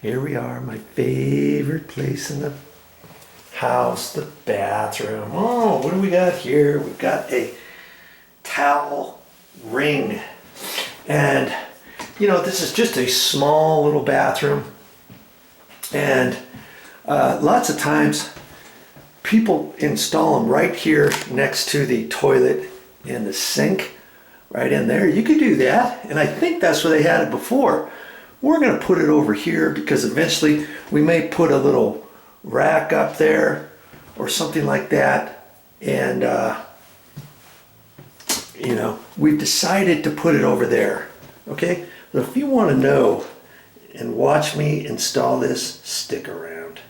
Here we are, my favorite place in the house, the bathroom. Oh, what do we got here? We've got a towel ring. And, you know, this is just a small little bathroom. And lots of times people install them right here next to the toilet and the sink, right in there. You could do that, and I think that's where they had it before. We're going to put it over here because eventually we may put a little rack up there or something like that. And, you know, we've decided to put it over there. Okay? So if you want to know and watch me install this, stick around.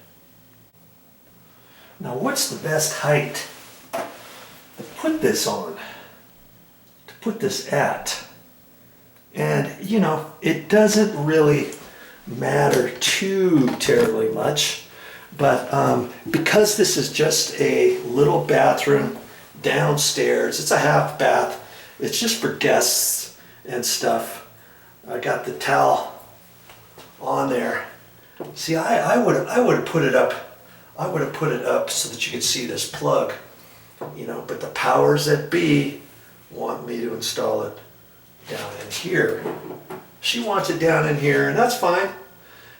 Now, what's the best height to put this on? To put this at? And, you know, it doesn't really matter too terribly much, but because this is just a little bathroom downstairs, it's a half bath, it's just for guests and stuff. I got the towel on there. See, I would have put it up. I would have put it up so that you could see this plug, you know, but the powers that be want me to install it down in here. She wants it down in here, and that's fine.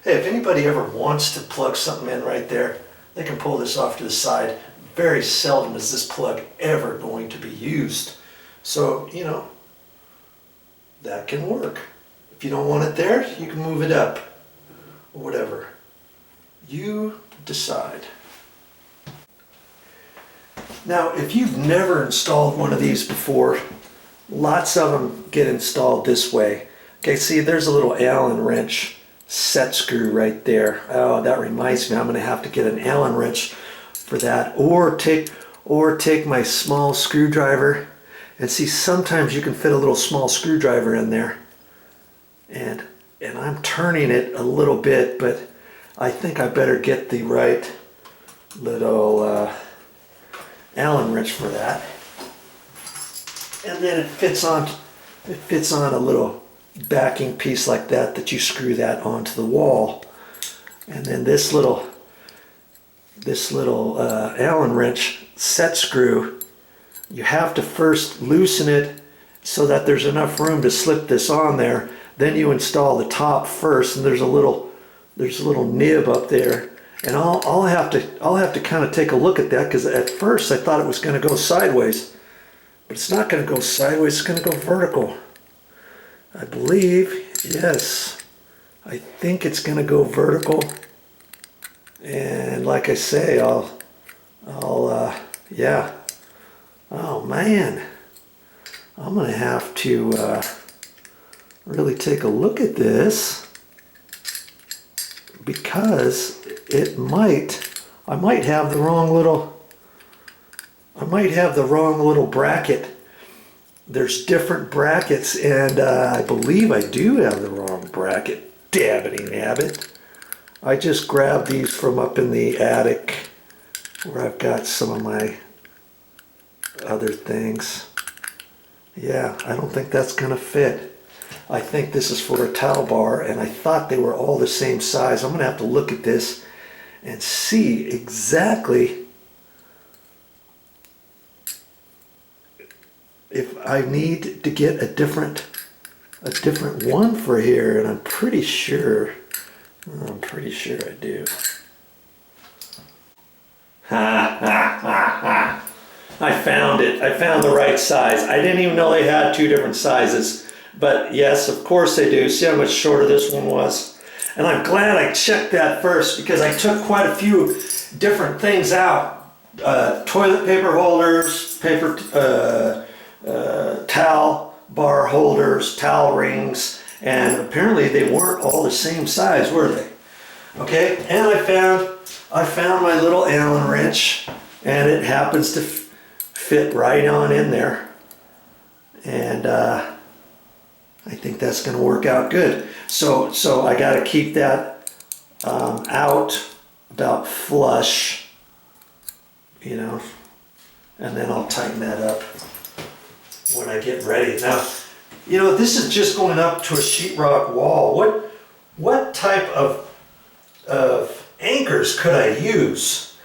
Hey, if anybody ever wants to plug something in right there, they can pull this off to the side. Very seldom is this plug ever going to be used. So, you know, that can work. If you don't want it there, you can move it up or whatever. You decide. Now, if you've never installed one of these before, lots of them get installed this way. Okay, see, there's a little Allen wrench set screw right there. Oh, that reminds me, I'm going to have to get an Allen wrench for that, or take my small screwdriver. And see, sometimes you can fit a little small screwdriver in there. And I'm turning it a little bit, but I think I better get the right little Allen wrench for that. And then it fits on a little backing piece like that you screw that onto the wall. And then this little Allen wrench set screw, you have to first loosen it so that there's enough room to slip this on there. Then you install the top first, and there's a little nib up there. And I'll have to kind of take a look at that, because at first I thought it was going to go sideways. But it's not going to go sideways, it's going to go vertical. I believe, yes. I think it's going to go vertical. And like I say, yeah. Oh man. I'm going to have to really take a look at this, because I might have the wrong little bracket. There's different brackets, and I believe I do have the wrong bracket. Dabbity nabbit. I just grabbed these from up in the attic where I've got some of my other things. Yeah, I don't think that's gonna fit. I think this is for a towel bar, and I thought they were all the same size. I'm gonna have to look at this and see exactly if I need to get a different one for here, and I'm pretty sure I do. Ha ha ha ha! I found it. I found the right size. I didn't even know they had two different sizes, but yes, of course they do. See how much shorter this one was? And I'm glad I checked that first, because I took quite a few different things out. Toilet paper holders, towel bar holders, towel rings, and apparently they weren't all the same size, were they? Okay, and I found my little Allen wrench, and it happens to fit right on in there, and I think that's going to work out good. So I got to keep that out about flush, you know, and then I'll tighten that up when I get ready. Now, you know, this is just going up to a sheetrock wall. What type of anchors could I use?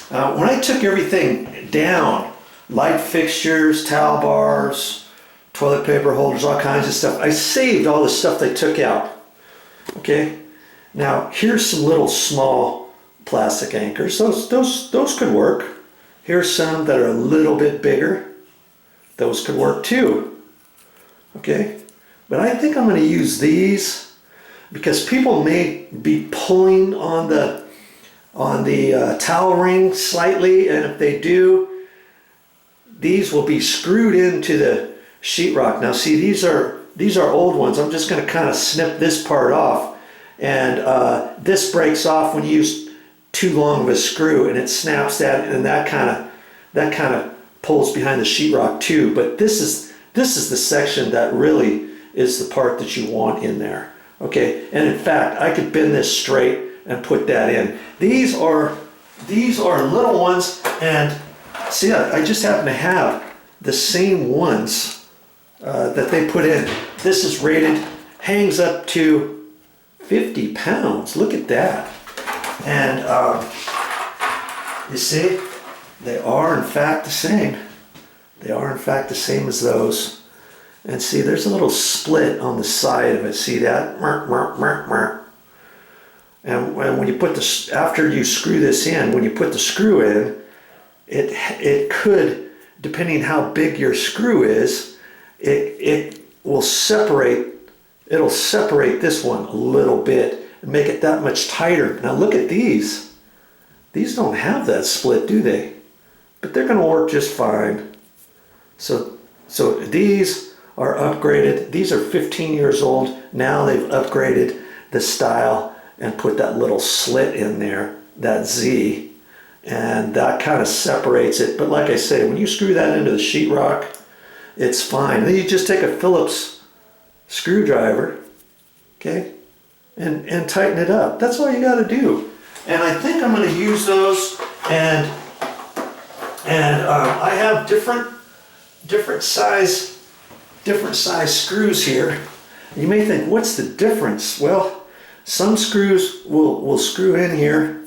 When I took everything down, light fixtures, towel bars, toilet paper holders, all kinds of stuff, I saved all the stuff they took out. Okay, now here's some little small plastic anchors. Those could work. Here's some that are a little bit bigger. Those could work too. Okay, but I think I'm going to use these because people may be pulling on the towel ring slightly, and if they do, these will be screwed into the sheetrock. Now see, these are old ones. I'm just going to kind of snip this part off, and this breaks off when you use too long of a screw, and it snaps that, and that kind of pulls behind the sheetrock too. But this is the section that really is the part that you want in there. Okay, and in fact, I could bend this straight and put that in. These are little ones, and see, I just happen to have the same ones that they put in. This is rated, hangs up to 50 pounds. Look at that. And you see, they are in fact the same. They are in fact the same as those. And see, there's a little split on the side of it. See that? And when you put after you screw this in, when you put the screw in, it could, depending how big your screw is, it will separate. It'll separate this one a little bit and make it that much tighter. Now look at these. These don't have that split, do they? But they're going to work just fine. So these are upgraded. These are 15 years old. Now they've upgraded the style and put that little slit in there, that Z, and that kind of separates it. But like I say, when you screw that into the sheetrock, it's fine. And then you just take a Phillips screwdriver, okay, and tighten it up. That's all you got to do. And I think I'm going to use those, and I have different size screws here. You may think, what's the difference? Well, some screws will screw in here.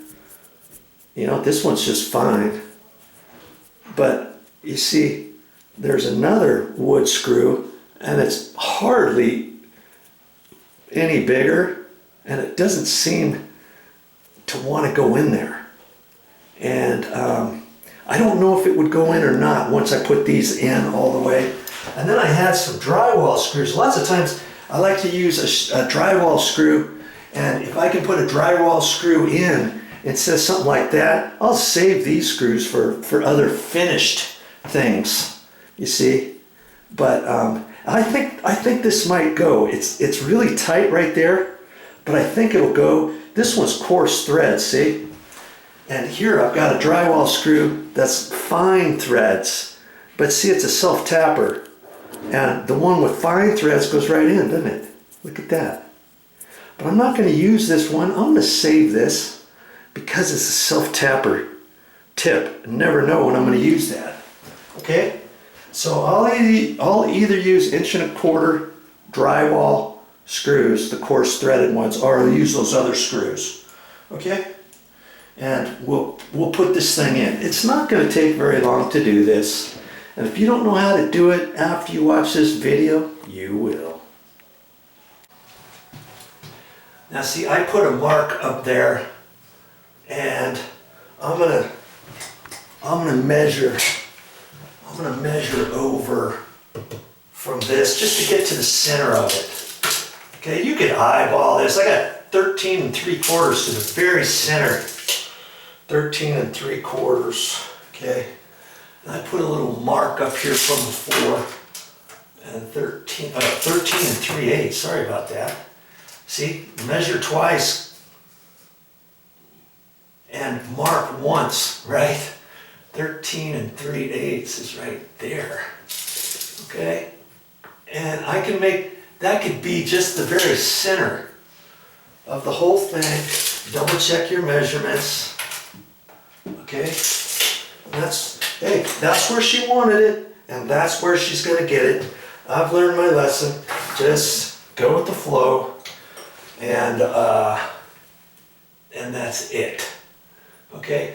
You know, this one's just fine. But you see, there's another wood screw, and it's hardly any bigger, and it doesn't seem to want to go in there. And I don't know if it would go in or not once I put these in all the way. And then I had some drywall screws. Lots of times I like to use a drywall screw, and if I can put a drywall screw in instead of something like that, I'll save these screws for other finished things, you see. But I think this might go. It's really tight right there, but I think it'll go. This one's coarse thread, see? And here I've got a drywall screw that's fine threads, but see, it's a self-tapper. And the one with fine threads goes right in, doesn't it? Look at that. But I'm not going to use this one. I'm going to save this because it's a self-tapper tip. I never know when I'm going to use that. Okay? So I'll either use 1¼ drywall screws, the coarse threaded ones, or I'll use those other screws. Okay? And we'll put this thing in. It's not going to take very long to do this. And if you don't know how to do it after you watch this video, you will. Now see, I put a mark up there, and I'm gonna measure over from this just to get to the center of it. Okay, you can eyeball this. I got 13 3/4 to the very center. 13 3/4. Okay. And I put a little mark up here from before, and 13 3/8. Sorry about that. See, measure twice and mark once, right? 13 3/8 is right there. Okay, and I can make that could be just the very center of the whole thing. Double check your measurements. Okay, that's where she wanted it, and that's where she's going to get it. I've learned my lesson. Just go with the flow, and and that's it. Okay?